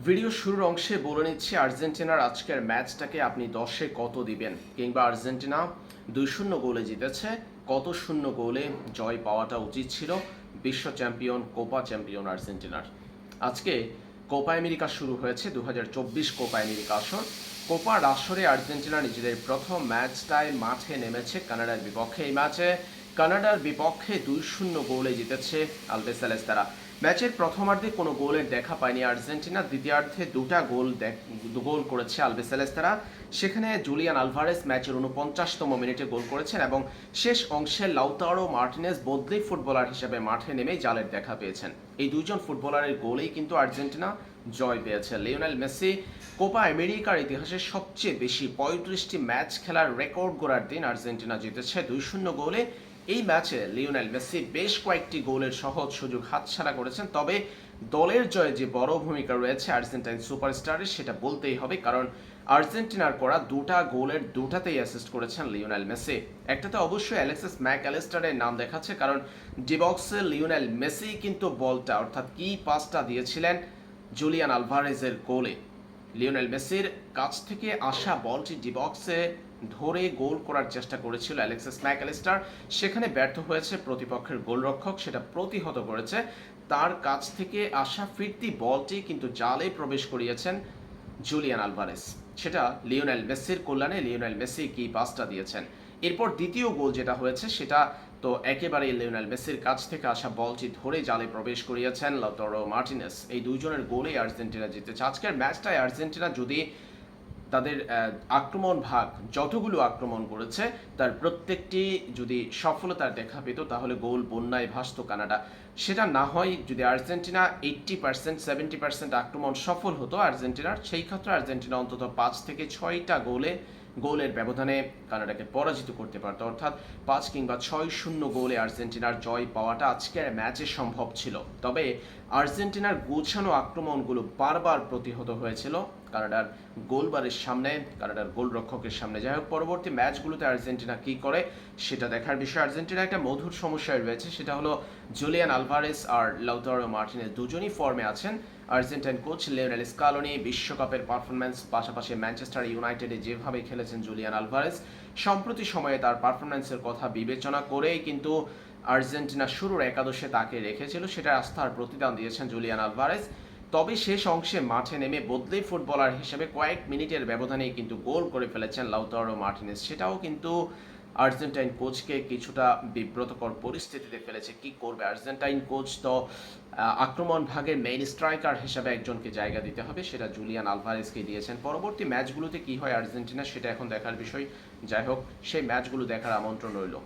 Video শুরুর অংশে বলে নিচ্ছি আর্জেন্টিনার আজকের ম্যাচটাকে আপনি 10-এ কত দিবেন, কিংবা আর্জেন্টিনা 2-0 গোলে জিতেছে, কত শূন্য গোলে জয় পাওয়াটা উচিত ছিল বিশ্ব চ্যাম্পিয়ন কোপা চ্যাম্পিয়ন আর্জেন্টিনার। আজকে কোপা আমেরিকা শুরু হয়েছে, 2024 কোপা আমেরিকা আসর। কোপার আসরে আর্জেন্টিনা নিজেদের প্রথম ম্যাচটায় মাঠে নেমেছে কানাডার বিপক্ষে। এই ম্যাচে কানাডার বিপক্ষে 2-0 গোলে জিতেছে আলবিসেলেস্তারা। ম্যাচের প্রথমার্ধে কোনো গোলের দেখা পায়নি আর্জেন্টিনা, দ্বিতীয়ার্ধে গোল করেছে আলবিসেলেস্তারা। সেখানে জুলিয়ান আলভারেস ম্যাচের 49তম মিনিটে গোল করেছেন এবং শেষ অংশে লাউতারো মার্টিনেজ বদলি ফুটবলার হিসেবে মাঠে নেমে জালের দেখা পেয়েছেন। এই দুইজন ফুটবলারের গোলেই কিন্তু আর্জেন্টিনা জয় পেয়েছে। লিওনেল মেসি কোপা আমেরিকার ইতিহাসে সবচেয়ে বেশি 35টি ম্যাচ খেলার রেকর্ড গড়ার দিন আর্জেন্টিনা জিতেছে 2-0 গোলে। এই ম্যাচে লিওনেল মেসি বেশ কয়েকটি গোলের সহজ সুযোগ হাতছাড়া করেছেন, তবে দলের জয়ে যে বড় ভূমিকা রয়েছে আর্জেন্টাইন সুপারস্টারের সেটা বলতেই হবে, কারণ আর্জেন্টিনার করা দুটা গোলের দুটাতেই অ্যাসিস্ট করেছেন লিওনেল মেসি। একটাতে অবশ্যই অ্যালেক্সিস ম্যাকঅ্যালিস্টারের নাম দেখাচ্ছে, কারণ ডিবক্সে লিওনেল মেসি কিন্তু বলটা অর্থাৎ কি পাসটা দিয়েছিলেন জুলিয়ান আলভারেজের গোলে। লিওনেল মেসির কাছ থেকে আসা বলটি ডিবক্সে ধরে গোল করার চেষ্টা করেছিল অ্যালেক্সিস ম্যাকঅ্যালিস্টার, সেখানে ব্যর্থ হয়েছে প্রতিপক্ষের গোলরক্ষক, সেটা প্রতিহত করেছে। তার কাছ থেকে আসা ফিরতি বলটি কিন্তু জালে প্রবেশ করিয়েছেন জুলিয়ান আলভারেস, সেটা লিওনেল মেসির কল্যাণে লিওনেল মেসি কি পাসটা দিয়েছেন। এরপর দ্বিতীয় গোল যেটা হয়েছে সেটা তো একেবারেই লিওনেল মেসির কাছ থেকে আসা বলটি ধরে জালে প্রবেশ করিয়েছেন লাউতারো মার্টিনেজ। এই দুইজনের গোলেই আর্জেন্টিনা জিতেছে। আজকের ম্যাচটায় আর্জেন্টিনা যদি তাদের আক্রমণ ভাগ যতগুলো আক্রমণ করেছে তার প্রত্যেকটি যদি সফলতার দেখা পেত, তাহলে গোল বন্যায় ভাসত কানাডা। সেটা না হয় যদি আর্জেন্টিনা 80% 70% আক্রমণ সফল হতো আর্জেন্টিনার, সেই ক্ষেত্রে আর্জেন্টিনা অন্তত 5 থেকে 6টা গোলের ব্যবধানে কানাডাকে পরাজিত করতে পারত, অর্থাৎ 5 কিংবা 6-0 গোলে আর্জেন্টিনার জয় পাওয়াটা আজকের ম্যাচে সম্ভব ছিল। তবে আর্জেন্টিনার গোছানো আক্রমণগুলো বারবার প্রতিহত হয়েছিল কানাডার গোলবারের সামনে, কানাডার গোলরক্ষকের সামনে। যাই হোক, পরবর্তী ম্যাচগুলোতে আর্জেন্টিনা কি করে সেটা দেখার বিষয়। আর্জেন্টিনা একটা মধুর সমস্যায় রয়েছে, সেটা হলো জুলিয়ান আলভারেস আর লাউতারো মার্টিনেজ দুজনই ফর্মে আছেন। আর্জেন্টাইন কোচ লিওনেল স্কালোনি বিশ্বকাপের পারফরম্যান্স, পাশাপাশি ম্যানচেস্টার ইউনাইটেডে যেভাবে খেলেছেন জুলিয়ান আলভারেস, সম্প্রতি সময়ে তার পারফরম্যান্সের কথা বিবেচনা করেই কিন্তু আর্জেন্টিনা শুরুর একাদশে তাকে রেখেছিল, সেটা আস্থার প্রতিদান দিয়েছেন জুলিয়ান আলভারেস। তবে শেষ অংশে মাঠে নেমে বদলি ফুটবলার হিসেবে কয়েক মিনিটের ব্যবধানেই কিন্তু গোল করে ফেলেছেন লাউতারো মার্টিনেজ, সেটাও কিন্তু আর্জেন্টাইন কোচকে কিছুটা বিব্রতকর পরিস্থিতিতে ফেলেছে। কি করবে আর্জেন্টাইন কোচ? তো আক্রমণ ভাগের মেইন স্ট্রাইকার হিসেবে একজনকে জায়গা দিতে হবে, সেটা জুলিয়ান আলভারেজকে দিয়েছেন। পরবর্তী ম্যাচগুলোতে কি হয় আর্জেন্টিনা সেটা এখন দেখার বিষয়। যাই হোক, সেই ম্যাচগুলো দেখার আমন্ত্রণ রইল।